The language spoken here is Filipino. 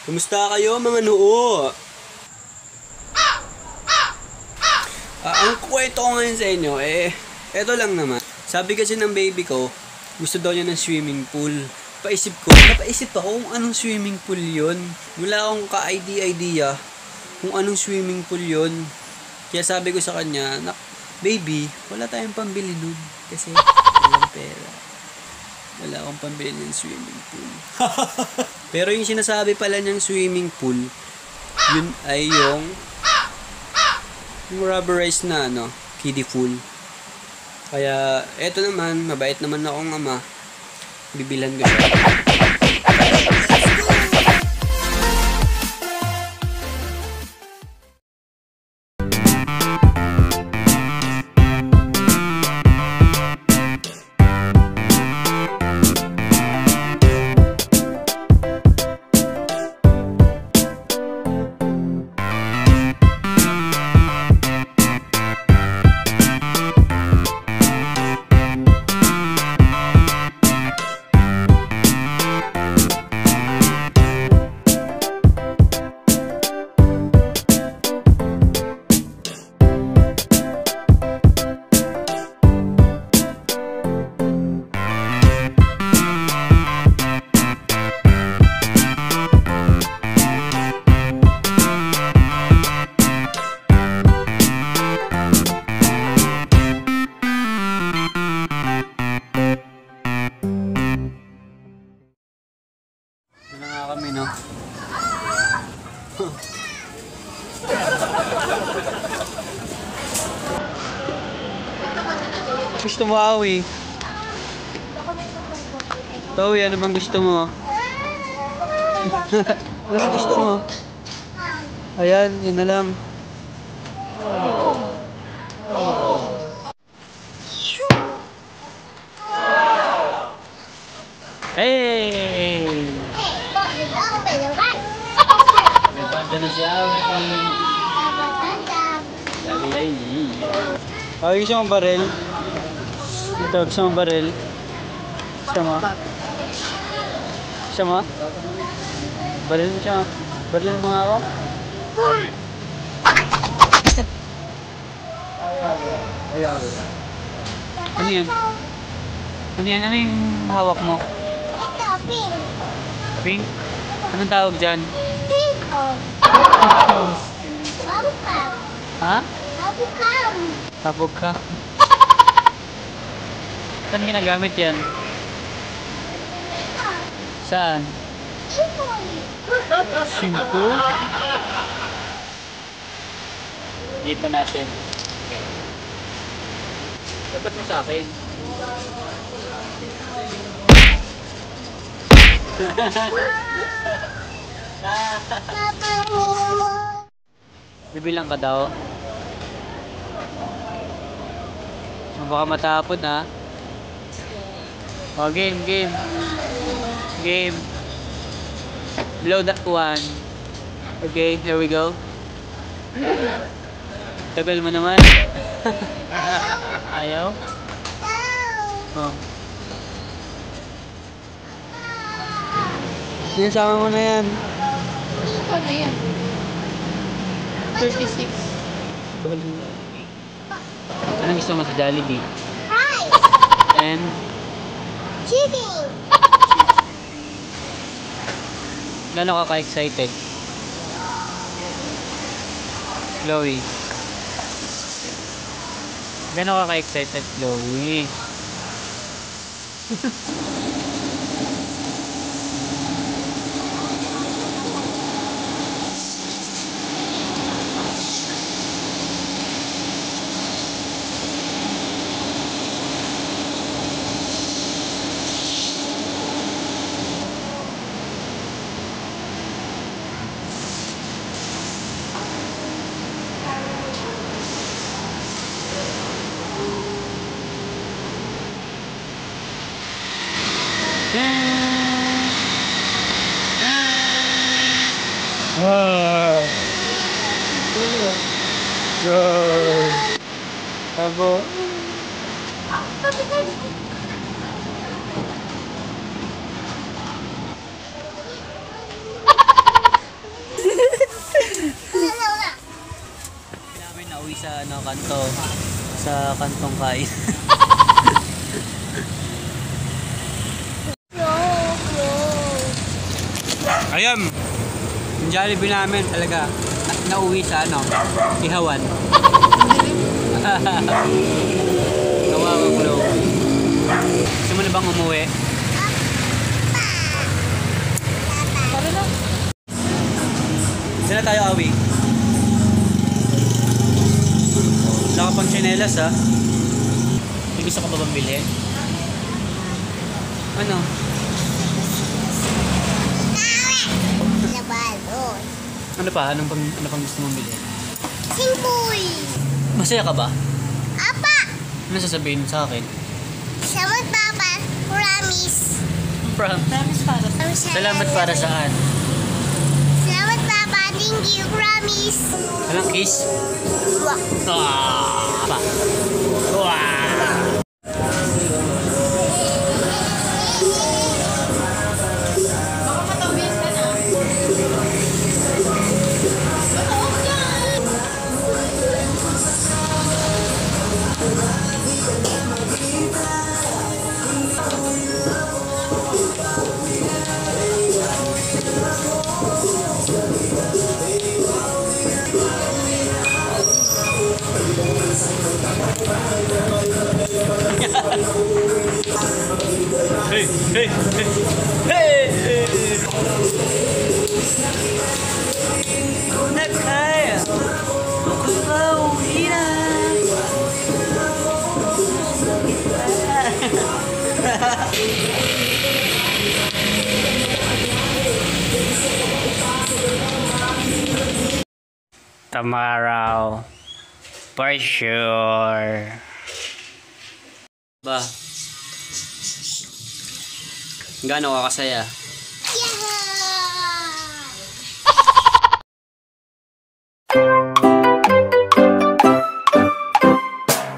Kumusta kayo mga noo? Ang kwento ko ngayon sa inyo, eto lang naman. Sabi kasi ng baby ko, gusto daw niya ng swimming pool. Napaisip ako kung anong swimming pool yun. Wala akong ka-idea kung anong swimming pool yun. Kaya sabi ko sa kanya, baby, wala tayong pambili nun. Kasi walang pera. Wala akong pambili ng swimming pool. Pero yung sinasabi pala niyang swimming pool, yun ay yung rubberized na kiddie pool. Kaya eto naman, mabait naman akong ama. Bibilhan ko siya. Kami, no? Gusto mo, Awi? Awi, ano bang gusto mo? Ano bang gusto mo? Ayan, yun na lang. Hey! Ganda na siya. Ay, gusto mong baril? Ito, gusto mong baril? Gusto mo? Gusto mo? Baril mo siya. Baril mo nga ako? Ano yan? Ano yan? Ano yung hawak mo? Pink. Pink? Anong tawag dyan? Pink. Ha? Abukam. Sabog ka? Saan ginagamit yan? Saan? Simple? Dito natin. Dapat mo sa akin. Bibilang ka daw. Baka matapon, ha? Oh, game. Blow that one. Okay, here we go. Tagal mo naman. Ayaw? Oh. Sinasama mo na yan. Ano yan? 36. Anong gusto mo sa Jollibee? Hi! And? Chicken! Gano'n ka ka-excited? Chloe? Gano'n ka ka-excited, Chloe? Abo. ano, kanto. Sa kantong kain. Ayun. Yung Jollibee namin talaga nauwi sa ano, Ihawan. Kawawa Glow. Gusto mo na bang umuwi? Tara na. Saan na tayo, Awi? Wala ka pang tsinelas, ha? May gusto ka ba bang bilhin? Ano? Labanos. Ano pa? Ano pang gusto mong bilhin? Simple. Masaya ka ba? Apa. Ano sasabihin mo sa akin? Salamat, Papa. Promise. Promise para. Salamat para saan? Salamat, Papa. Thank you. Promise. Walang kiss? Wah. Pa. Wow! Hey, hey, hey, hey! Nakaya ko ba uwi na? Tomorrow, for sure. Ba? Gaano ka kasaya?